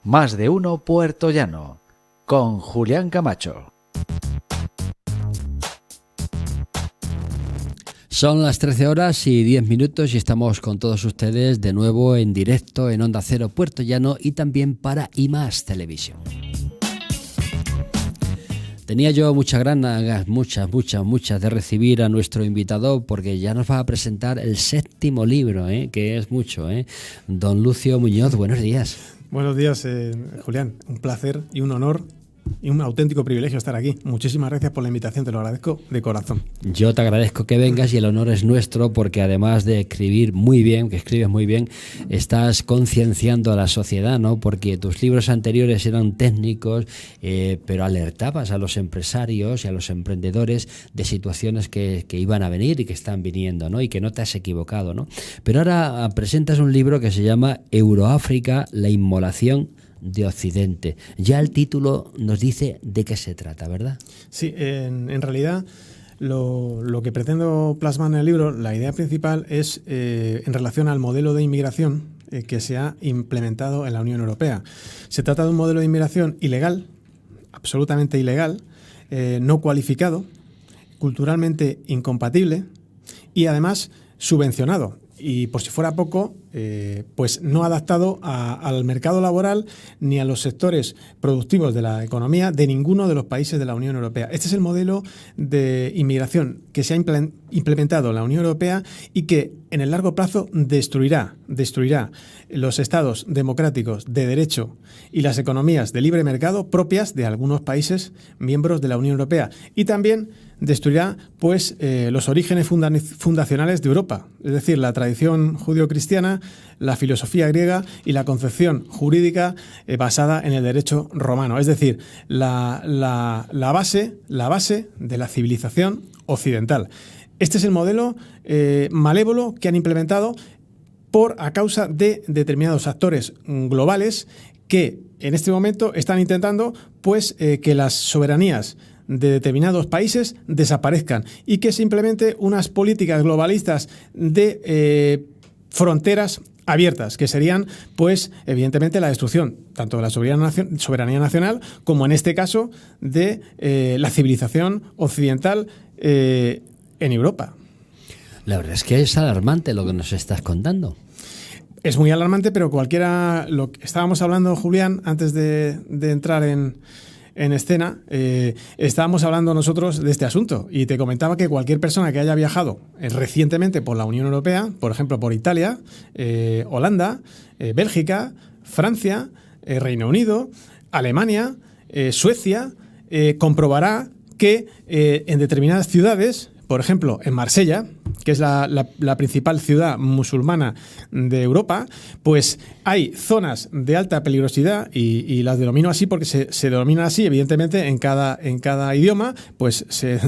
Más de uno puertollano, con Julián Camacho. Son las 13 horas y 10 minutos y estamos con todos ustedes de nuevo en directo en Onda Cero Puertollano y también para IMAX Televisión. Tenía yo muchas ganas, muchas de recibir a nuestro invitado porque ya nos va a presentar el 7º libro, que es mucho. Don Lucio Muñoz, buenos días. Buenos días, Julián. Un placer y un honor y un auténtico privilegio estar aquí. Muchísimas gracias por la invitación, te lo agradezco de corazón. Yo te agradezco que vengas y el honor es nuestro porque además de escribir muy bien, que escribes muy bien, estás concienciando a la sociedad, ¿no? Porque tus libros anteriores eran técnicos, pero alertabas a los empresarios y a los emprendedores de situaciones que iban a venir y que están viniendo, ¿no? Y que no te has equivocado, ¿no? Pero ahora presentas un libro que se llama Euroáfrica, la inmolación de Occidente. Ya el título nos dice de qué se trata, ¿verdad? Sí, en realidad lo que pretendo plasmar en el libro, la idea principal es en relación al modelo de inmigración que se ha implementado en la Unión Europea. Se trata de un modelo de inmigración ilegal, absolutamente ilegal, no cualificado, culturalmente incompatible y además subvencionado. Y por si fuera poco, pues no adaptado al mercado laboral ni a los sectores productivos de la economía de ninguno de los países de la Unión Europea. Este es el modelo de inmigración que se ha implementado en la Unión Europea y que en el largo plazo destruirá los estados democráticos de derecho y las economías de libre mercado propias de algunos países miembros de la Unión Europea. Y también destruirá pues los orígenes fundacionales de Europa, es decir, la tradición judío-cristiana, la filosofía griega y la concepción jurídica basada en el derecho romano, es decir, la base de la civilización occidental. Este es el modelo malévolo que han implementado a causa de determinados actores globales que en este momento están intentando pues que las soberanías de determinados países desaparezcan y que se implemente unas políticas globalistas de fronteras abiertas, que serían, pues, evidentemente la destrucción tanto de la soberanía nacional como, en este caso, de la civilización occidental en Europa. La verdad es que es alarmante lo que nos estás contando. Es muy alarmante, pero lo que estábamos hablando, Julián, antes de entrar en escena, estábamos hablando nosotros de este asunto y te comentaba que cualquier persona que haya viajado recientemente por la Unión Europea, por ejemplo por Italia, Holanda, Bélgica, Francia, Reino Unido, Alemania, Suecia, comprobará que en determinadas ciudades, por ejemplo en Marsella, que es la principal ciudad musulmana de Europa, pues hay zonas de alta peligrosidad y las denomino así porque se denominan así, evidentemente en cada idioma, pues se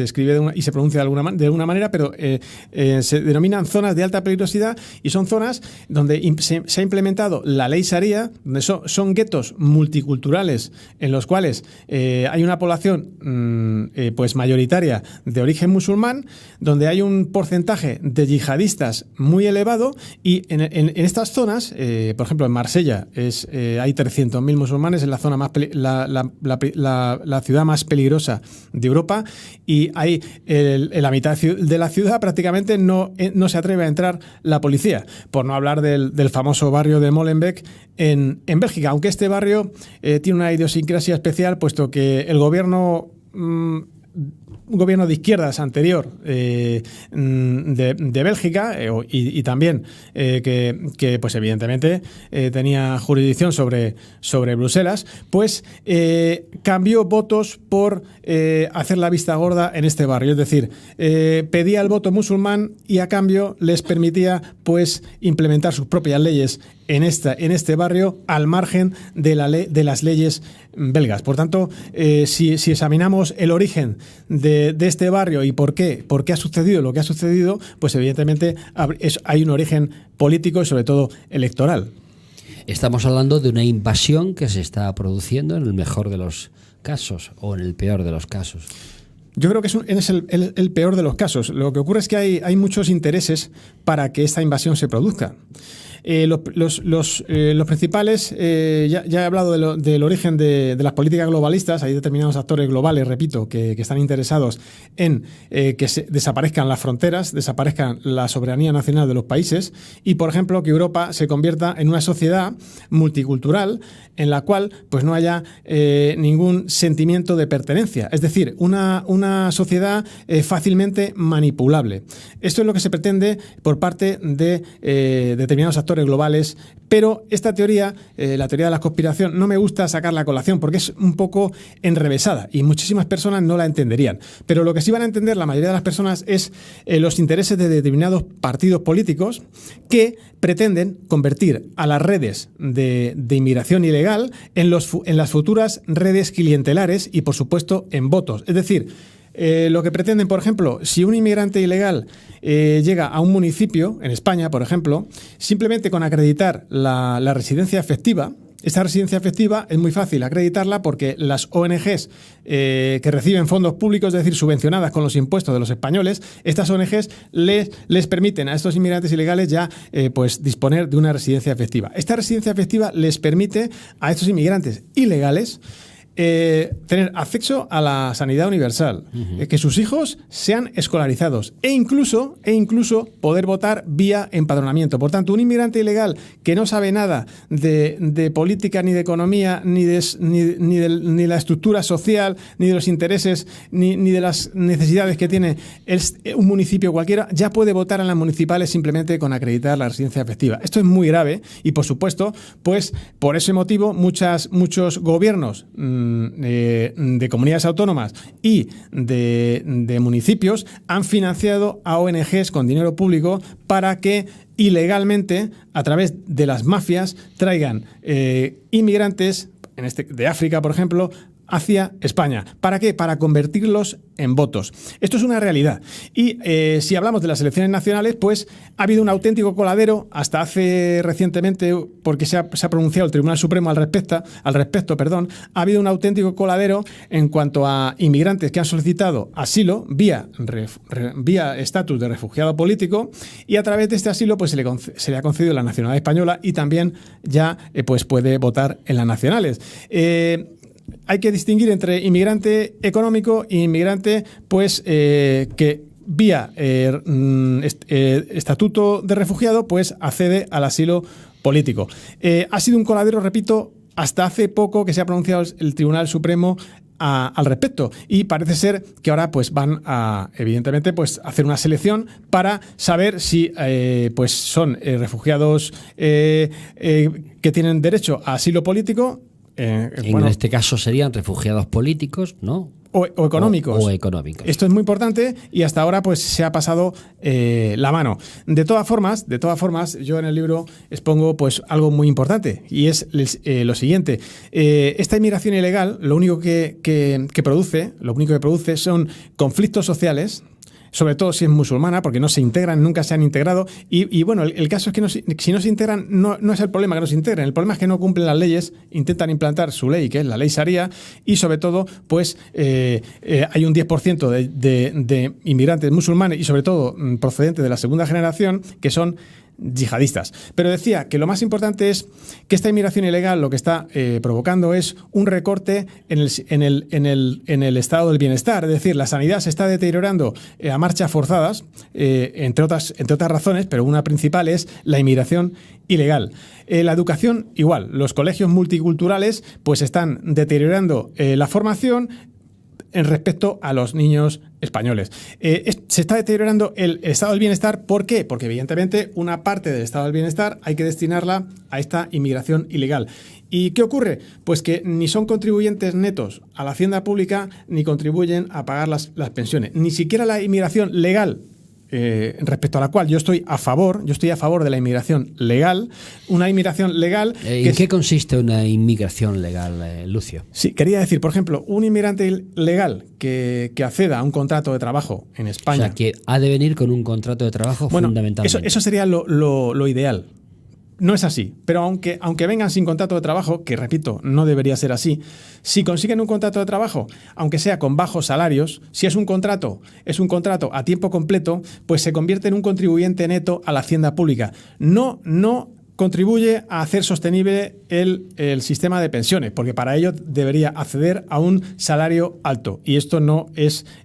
escribe y se pronuncia de alguna manera, pero se denominan zonas de alta peligrosidad y son zonas donde se ha implementado la ley Sharia, donde son guetos multiculturales en los cuales hay una población pues mayoritaria de origen musulmán, donde hay un porcentaje de yihadistas muy elevado y en estas zonas, por ejemplo en Marsella hay 300.000 musulmanes, en la zona la ciudad más peligrosa de Europa, y hay en la mitad de la ciudad prácticamente no se atreve a entrar la policía, por no hablar del famoso barrio de Molenbeek en Bélgica, aunque este barrio tiene una idiosincrasia especial, puesto que el gobierno un gobierno de izquierdas anterior de Bélgica y también que pues evidentemente tenía jurisdicción sobre Bruselas, pues cambió votos por hacer la vista gorda en este barrio, es decir, pedía el voto musulmán y a cambio les permitía pues implementar sus propias leyes en este barrio al margen de las leyes belgas. Por tanto, si examinamos el origen de este barrio y por qué ha sucedido lo que ha sucedido, pues evidentemente hay un origen político y sobre todo electoral. Estamos hablando de una invasión que se está produciendo en el mejor de los casos o en el peor de los casos. Yo creo que es el peor de los casos. Lo que ocurre es que hay muchos intereses para que esta invasión se produzca. Los principales, ya he hablado del origen de las políticas globalistas. Hay determinados actores globales, repito, que están interesados en que desaparezcan las fronteras, desaparezcan la soberanía nacional de los países y, por ejemplo, que Europa se convierta en una sociedad multicultural en la cual pues no haya ningún sentimiento de pertenencia. Es decir, una sociedad fácilmente manipulable. Esto es lo que se pretende por parte de determinados actores globales, pero esta teoría, la teoría de la conspiración, no me gusta sacarla a colación porque es un poco enrevesada y muchísimas personas no la entenderían. Pero lo que sí van a entender la mayoría de las personas es los intereses de determinados partidos políticos que pretenden convertir a las redes de inmigración ilegal en las futuras redes clientelares y, por supuesto, en votos. Es decir, lo que pretenden, por ejemplo, si un inmigrante ilegal llega a un municipio, en España, por ejemplo, simplemente con acreditar la residencia efectiva. Esta residencia efectiva es muy fácil acreditarla porque las ONGs que reciben fondos públicos, es decir, subvencionadas con los impuestos de los españoles, estas ONGs les permiten a estos inmigrantes ilegales ya pues disponer de una residencia efectiva. Esta residencia efectiva les permite a estos inmigrantes ilegales tener acceso a la sanidad universal, que sus hijos sean escolarizados e incluso poder votar vía empadronamiento. Por tanto, un inmigrante ilegal que no sabe nada de política, ni de economía, ni de la estructura social, ni de los intereses, ni de las necesidades que tiene un municipio cualquiera, ya puede votar en las municipales simplemente con acreditar la residencia efectiva. Esto es muy grave y, por supuesto, pues por ese motivo muchos gobiernos de comunidades autónomas y de municipios han financiado a ONGs con dinero público para que ilegalmente, a través de las mafias, traigan inmigrantes, de África, por ejemplo, hacia España. ¿Para qué? Para convertirlos en votos. Esto es una realidad. Y si hablamos de las elecciones nacionales, pues ha habido un auténtico coladero hasta hace recientemente, porque se ha pronunciado el Tribunal Supremo al respecto, ha habido un auténtico coladero en cuanto a inmigrantes que han solicitado asilo vía estatus de refugiado político, y a través de este asilo pues se le ha concedido la nacionalidad española y también ya pues puede votar en las nacionales. Hay que distinguir entre inmigrante económico e inmigrante pues que vía estatuto de refugiado pues accede al asilo político. Ha sido un coladero, repito, hasta hace poco que se ha pronunciado el Tribunal Supremo al respecto, y parece ser que ahora pues van a, evidentemente, pues hacer una selección para saber si pues son refugiados que tienen derecho a asilo político. En este caso serían refugiados políticos, ¿no? O económicos. O económicos. Esto es muy importante y hasta ahora pues se ha pasado la mano. De todas formas, yo en el libro expongo pues algo muy importante, y es lo siguiente. Esta inmigración ilegal lo único que produce son conflictos sociales, sobre todo si es musulmana, porque no se integran, nunca se han integrado. Y bueno, el caso es que si no se integran, no es el problema que no se integren. El problema es que no cumplen las leyes, intentan implantar su ley, que es la ley Sharia, y sobre todo, pues hay un 10% de inmigrantes musulmanes, y sobre todo procedentes de la segunda generación, que son yihadistas. Pero decía que lo más importante es que esta inmigración ilegal lo que está provocando es un recorte en el estado del bienestar. Es decir, la sanidad se está deteriorando a marchas forzadas, entre otras razones, pero una principal es la inmigración ilegal. La educación, igual. Los colegios multiculturales pues están deteriorando la formación en respecto a los niños españoles. Se está deteriorando el estado del bienestar. ¿Por qué? Porque evidentemente una parte del estado del bienestar hay que destinarla a esta inmigración ilegal. ¿Y qué ocurre? Pues que ni son contribuyentes netos a la hacienda pública ni contribuyen a pagar las pensiones. Ni siquiera la inmigración legal, respecto a la cual yo estoy a favor de la inmigración legal. Una inmigración legal... ¿En qué consiste una inmigración legal, Lucio? Sí, quería decir, por ejemplo, un inmigrante legal que acceda a un contrato de trabajo en España... O sea, que ha de venir con un contrato de trabajo, fundamentalmente. Eso sería lo ideal. No es así, pero aunque vengan sin contrato de trabajo, que repito, no debería ser así, si consiguen un contrato de trabajo, aunque sea con bajos salarios, si es un contrato a tiempo completo, pues se convierte en un contribuyente neto a la hacienda pública. No contribuye a hacer sostenible el sistema de pensiones, porque para ello debería acceder a un salario alto. Y esto no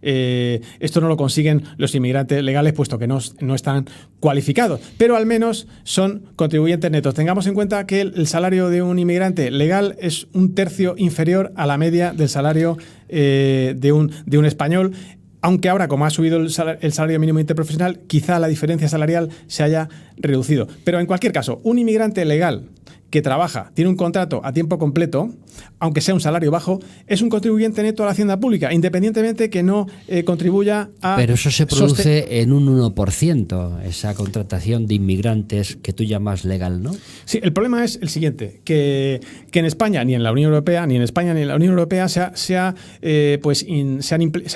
lo consiguen los inmigrantes legales, puesto que no están cualificados. Pero al menos son contribuyentes netos. Tengamos en cuenta que el salario de un inmigrante legal es 1/3 inferior a la media del salario de un español. Aunque ahora, como ha subido el salario mínimo interprofesional, quizá la diferencia salarial se haya reducido. Pero en cualquier caso, un inmigrante legal que trabaja, tiene un contrato a tiempo completo, aunque sea un salario bajo, es un contribuyente neto a la hacienda pública, independientemente que no contribuya a... Pero eso se produce en un 1%, esa contratación de inmigrantes que tú llamas legal, ¿no? Sí, el problema es el siguiente, que en España, ni en la Unión Europea, se ha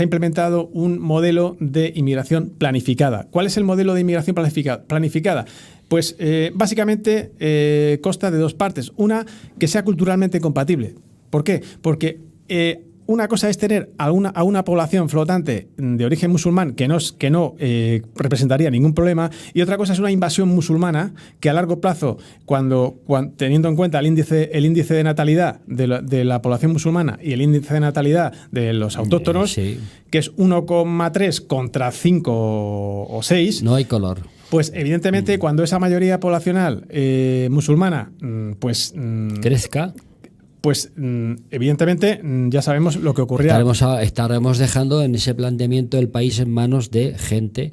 implementado un modelo de inmigración planificada. ¿Cuál es el modelo de inmigración planificada? Pues básicamente consta de dos partes. Una, que sea culturalmente compatible. ¿Por qué? Porque una cosa es tener a una población flotante de origen musulmán que no representaría ningún problema, y otra cosa es una invasión musulmana que a largo plazo, cuando teniendo en cuenta el índice de natalidad de la población musulmana y el índice de natalidad de los autóctonos, sí, que es 1,3 contra 5 o 6... No hay color. Pues evidentemente cuando esa mayoría poblacional musulmana crezca, pues evidentemente ya sabemos lo que ocurrirá. Estaremos dejando en ese planteamiento el país en manos de gente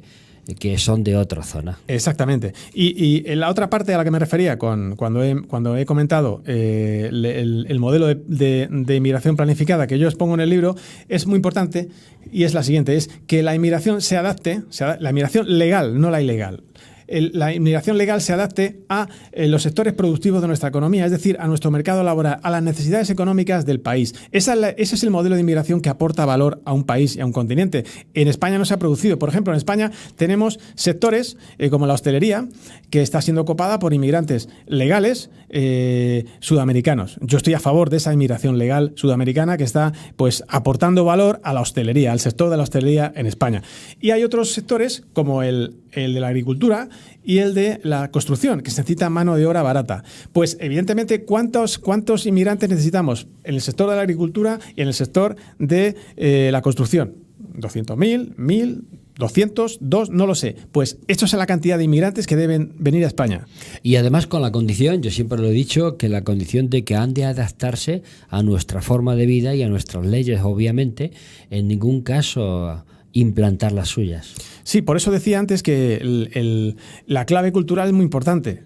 que son de otra zona. Exactamente. Y la otra parte a la que me refería cuando he comentado el modelo de inmigración planificada que yo expongo en el libro es muy importante, y es la siguiente, es que la inmigración se adapte, la inmigración legal, no la ilegal. La inmigración legal se adapte a los sectores productivos de nuestra economía, es decir, a nuestro mercado laboral, a las necesidades económicas del país. Ese es el modelo de inmigración que aporta valor a un país y a un continente. En España no se ha producido. Por ejemplo, en España tenemos sectores como la hostelería, que está siendo copada por inmigrantes legales sudamericanos. Yo estoy a favor de esa inmigración legal sudamericana que está aportando valor a la hostelería, al sector de la hostelería en España. Y hay otros sectores como el de la agricultura y el de la construcción, que se necesita mano de obra barata. Pues evidentemente, ¿cuántos inmigrantes necesitamos en el sector de la agricultura y en el sector de la construcción? ¿200.000? ¿1.000? ¿200? ¿2? No lo sé. Pues esto es la cantidad de inmigrantes que deben venir a España. Y además con la condición, yo siempre lo he dicho, que la condición de que han de adaptarse a nuestra forma de vida y a nuestras leyes, obviamente, en ningún caso implantar las suyas. Sí, por eso decía antes que la clave cultural es muy importante.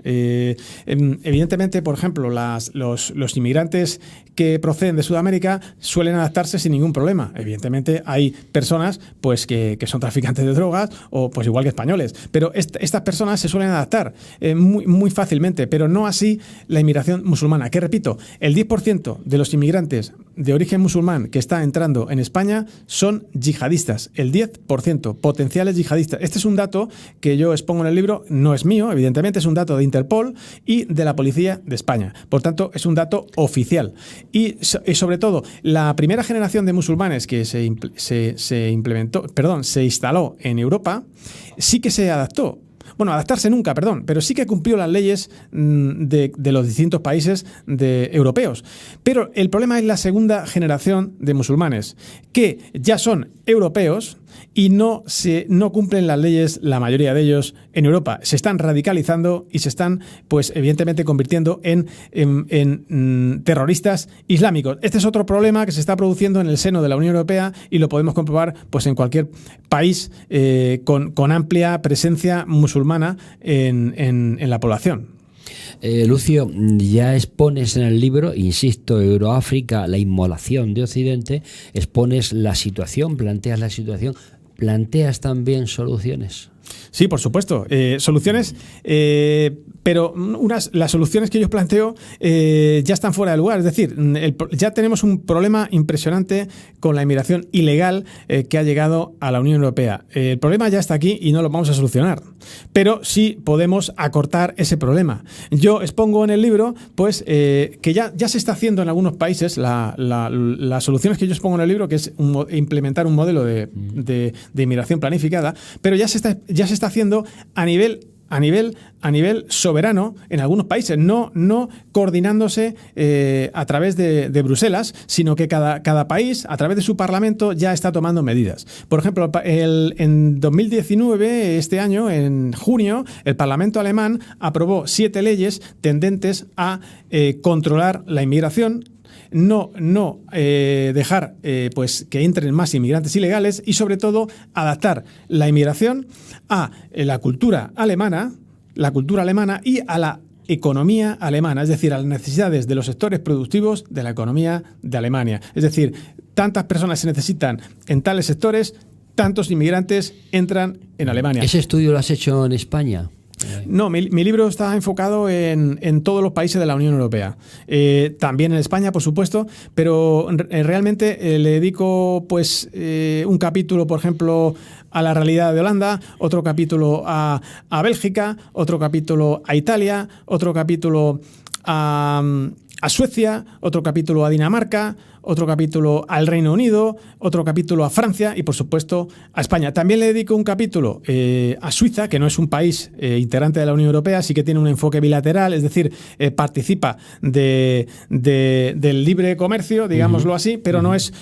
Evidentemente, por ejemplo, los inmigrantes que proceden de Sudamérica suelen adaptarse sin ningún problema. Evidentemente hay personas que son traficantes de drogas o igual que españoles, pero estas personas se suelen adaptar muy, muy fácilmente, pero no así la inmigración musulmana, que repito, el 10% de los inmigrantes de origen musulmán que está entrando en España son yihadistas, el 10% potenciales yihadistas. Este es un dato que yo expongo en el libro, no es mío, evidentemente, es un dato de Interpol y de la Policía de España. Por tanto, es un dato oficial. Y sobre todo, la primera generación de musulmanes que se instaló en Europa, sí que se adaptó. Bueno, adaptarse nunca, pero sí que cumplió las leyes de los distintos países europeos. Pero el problema es la segunda generación de musulmanes, que ya son europeos y no cumplen las leyes, la mayoría de ellos, en Europa. Se están radicalizando y se están, evidentemente, convirtiendo en terroristas islámicos. Este es otro problema que se está produciendo en el seno de la Unión Europea y lo podemos comprobar en cualquier país con amplia presencia musulmana en la población. Lucio, ya expones en el libro, insisto, Euroáfrica, la inmolación de Occidente, expones la situación, planteas la situación, planteas también soluciones. Sí, por supuesto. Soluciones pero las soluciones que yo planteo ya están fuera de lugar. Es decir, ya tenemos un problema impresionante con la inmigración ilegal que ha llegado a la Unión Europea. El problema ya está aquí y no lo vamos a solucionar, pero sí podemos acortar ese problema. Yo expongo en el libro pues que ya se está haciendo en algunos países las soluciones que yo expongo en el libro, que es implementar un modelo de inmigración planificada, pero ya se está haciendo a nivel soberano en algunos países, no coordinándose a través de Bruselas, sino que cada país, a través de su parlamento, ya está tomando medidas. Por ejemplo, en 2019, este año, en junio, el Parlamento alemán aprobó 7 leyes tendentes a controlar la inmigración, no dejar pues que entren más inmigrantes ilegales y, sobre todo, adaptar la inmigración a la cultura alemana y a la economía alemana, es decir, a las necesidades de los sectores productivos de la economía de Alemania. Es decir, tantas personas se necesitan en tales sectores, tantos inmigrantes entran en Alemania. ¿Ese estudio lo has hecho en España? No, mi libro está enfocado en todos los países de la Unión Europea. También en España, por supuesto, pero realmente le dedico pues un capítulo, por ejemplo, a la realidad de Holanda, otro capítulo a Bélgica, otro capítulo a Italia, otro capítulo a Suecia, otro capítulo a Dinamarca, otro capítulo al Reino Unido, otro capítulo a Francia y, por supuesto, a España. También le dedico un capítulo a Suiza, que no es un país integrante de la Unión Europea, sí que tiene un enfoque bilateral, es decir, participa del libre comercio, digámoslo así, pero no es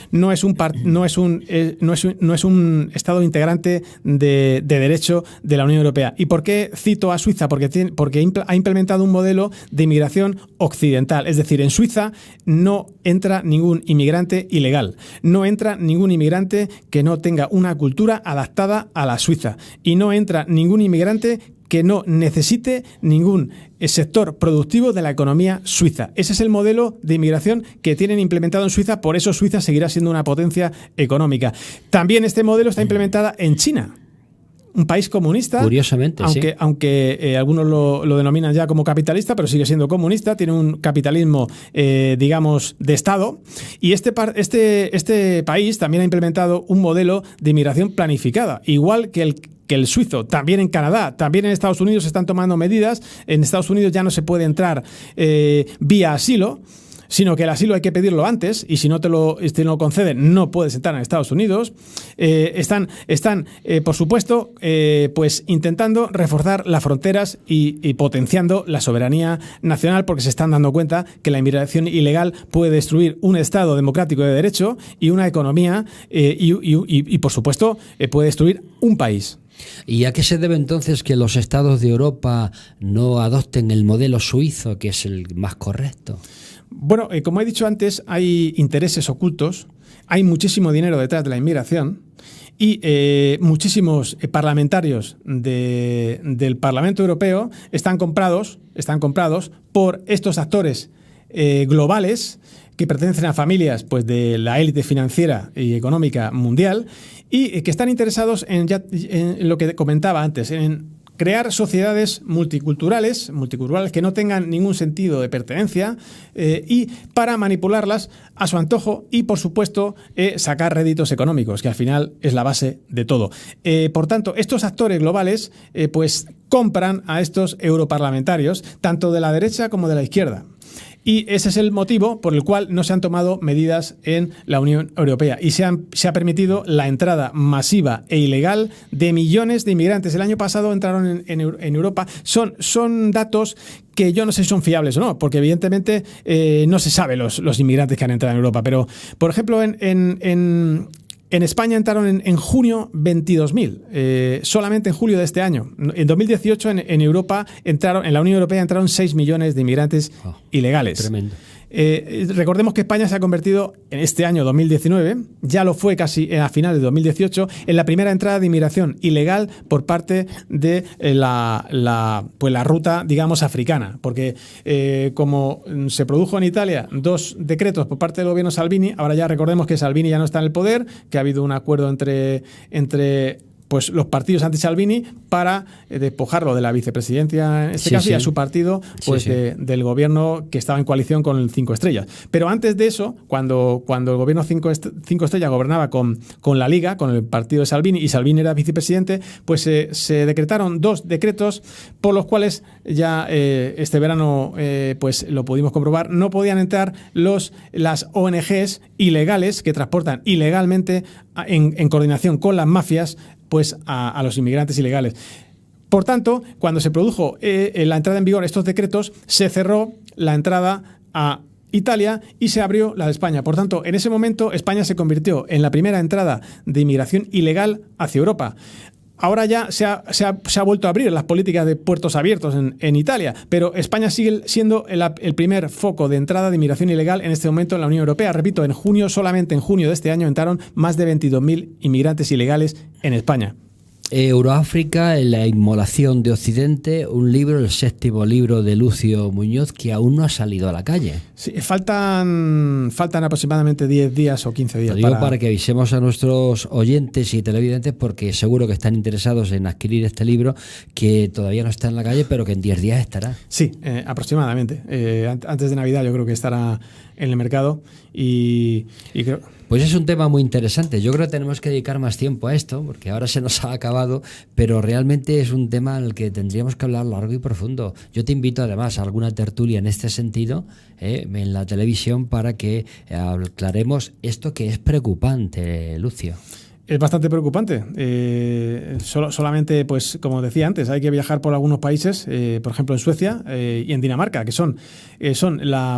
un Estado integrante de derecho de la Unión Europea. ¿Y por qué cito a Suiza? Porque ha implementado un modelo de inmigración occidental, es decir, en Suiza no entra ningún inmigrante ilegal. No entra ningún inmigrante que no tenga una cultura adaptada a la suiza. Y no entra ningún inmigrante que no necesite ningún sector productivo de la economía suiza. Ese es el modelo de inmigración que tienen implementado en Suiza, por eso Suiza seguirá siendo una potencia económica. También este modelo está implementado en China, un país comunista, curiosamente, aunque algunos lo denominan ya como capitalista, pero sigue siendo comunista, tiene un capitalismo, digamos, de Estado. Y este país también ha implementado un modelo de inmigración planificada, igual que el suizo. También en Canadá, también en Estados Unidos se están tomando medidas. En Estados Unidos ya no se puede entrar vía asilo, sino que el asilo hay que pedirlo antes, y si no te lo conceden, no puedes entrar en Estados Unidos. Están por supuesto, pues intentando reforzar las fronteras y potenciando la soberanía nacional, porque se están dando cuenta que la inmigración ilegal puede destruir un Estado democrático de derecho y una economía, y por supuesto, puede destruir un país. ¿Y a qué se debe entonces que los estados de Europa no adopten el modelo suizo, que es el más correcto? Bueno, como he dicho antes, hay intereses ocultos, hay muchísimo dinero detrás de la inmigración y muchísimos parlamentarios del Parlamento Europeo están comprados por estos actores globales que pertenecen a familias pues, de la élite financiera y económica mundial y que están interesados en lo que comentaba antes, en crear sociedades multiculturales que no tengan ningún sentido de pertenencia y para manipularlas a su antojo y, por supuesto, sacar réditos económicos, que al final es la base de todo. Por tanto, estos actores globales pues compran a estos europarlamentarios, tanto de la derecha como de la izquierda. Y ese es el motivo por el cual no se han tomado medidas en la Unión Europea y se ha permitido la entrada masiva e ilegal de millones de inmigrantes. El año pasado entraron en Europa. Son datos que yo no sé si son fiables o no, porque evidentemente no se sabe los inmigrantes que han entrado en Europa. Pero, por ejemplo, en España entraron en junio 22.000, solamente en julio de este año. En 2018 en Europa en la Unión Europea entraron 6 millones de inmigrantes ilegales. Tremendo. Recordemos que España se ha convertido en este año 2019, ya lo fue casi a finales de 2018, en la primera entrada de inmigración ilegal por parte de la ruta, digamos, africana. Porque como se produjo en Italia 2 decretos por parte del gobierno Salvini, ahora ya recordemos que Salvini ya no está en el poder, que ha habido un acuerdo entre pues los partidos anti-Salvini para despojarlo de la vicepresidencia, en este caso, y a su partido pues del gobierno que estaba en coalición con el 5 Estrellas. Pero antes de eso, cuando el gobierno 5 Estrellas gobernaba con la Liga, con el partido de Salvini, y Salvini era vicepresidente, pues se decretaron 2 decretos por los cuales ya este verano pues lo pudimos comprobar, no podían entrar las ONGs ilegales que transportan ilegalmente en coordinación con las mafias pues a los inmigrantes ilegales. Por tanto, cuando se produjo la entrada en vigor de estos decretos, se cerró la entrada a Italia y se abrió la de España. Por tanto, en ese momento España se convirtió en la primera entrada de inmigración ilegal hacia Europa. Ahora ya se ha vuelto a abrir las políticas de puertos abiertos en Italia, pero España sigue siendo el primer foco de entrada de inmigración ilegal en este momento en la Unión Europea. Repito, solamente en junio de este año entraron más de 22.000 inmigrantes ilegales en España. Euroáfrica, la inmolación de Occidente, un libro, el 7º libro de Lucio Muñoz, que aún no ha salido a la calle. Sí, faltan aproximadamente 10 días o 15 días. Lo digo para que avisemos a nuestros oyentes y televidentes, porque seguro que están interesados en adquirir este libro, que todavía no está en la calle, pero que en 10 días estará. Sí, aproximadamente. Antes de Navidad yo creo que estará en el mercado y creo... Pues es un tema muy interesante. Yo creo que tenemos que dedicar más tiempo a esto, porque ahora se nos ha acabado, pero realmente es un tema en el que tendríamos que hablar largo y profundo. Yo te invito además a alguna tertulia en este sentido, en la televisión, para que aclaremos esto que es preocupante, Lucio. Es bastante preocupante. Solamente, pues, como decía antes, hay que viajar por algunos países, por ejemplo en Suecia y en Dinamarca, que son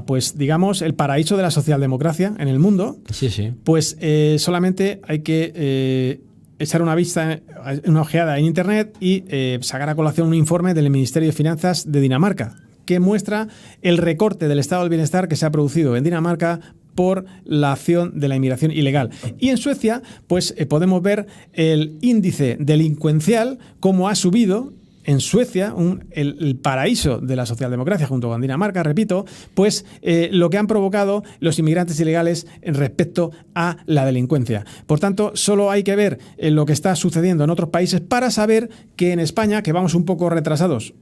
pues, digamos, el paraíso de la socialdemocracia en el mundo. Sí, sí. Pues solamente hay que echar una ojeada en internet y sacar a colación un informe del Ministerio de Finanzas de Dinamarca, que muestra el recorte del estado del bienestar que se ha producido en Dinamarca por la acción de la inmigración ilegal. Y en Suecia, pues podemos ver el índice delincuencial, cómo ha subido en Suecia, el paraíso de la socialdemocracia junto con Dinamarca, repito, pues lo que han provocado los inmigrantes ilegales respecto a la delincuencia. Por tanto, solo hay que ver lo que está sucediendo en otros países para saber que en España, que vamos un poco retrasados,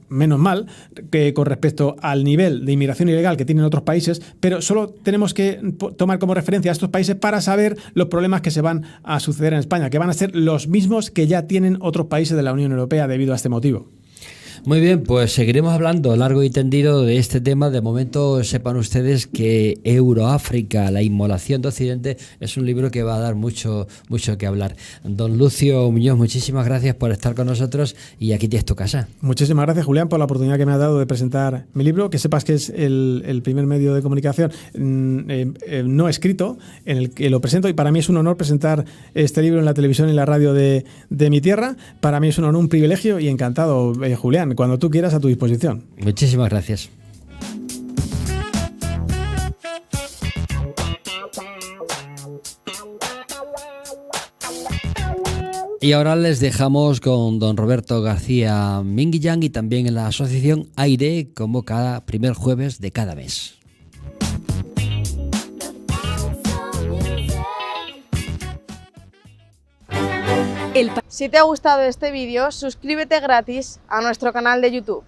menos mal, que con respecto al nivel de inmigración ilegal que tienen otros países, pero solo tenemos que tomar como referencia a estos países para saber los problemas que se van a suceder en España, que van a ser los mismos que ya tienen otros países de la Unión Europea debido a este motivo. Muy bien, pues seguiremos hablando largo y tendido de este tema. De momento sepan ustedes que Euroáfrica, la inmolación de Occidente, es un libro que va a dar mucho que hablar. Don Lucio Muñoz, muchísimas gracias por estar con nosotros y aquí tienes tu casa. Muchísimas gracias, Julián, por la oportunidad que me has dado de presentar mi libro. Que sepas que es el primer medio de comunicación no escrito en el que lo presento, y para mí es un honor presentar este libro en la televisión y la radio de mi tierra. Para mí es un honor, un privilegio y encantado, Julián. Cuando tú quieras, a tu disposición. Muchísimas gracias. Y ahora les dejamos con don Roberto García Minguillán y también en la asociación AIRE, como cada primer jueves de cada mes. Si te ha gustado este vídeo, suscríbete gratis a nuestro canal de YouTube.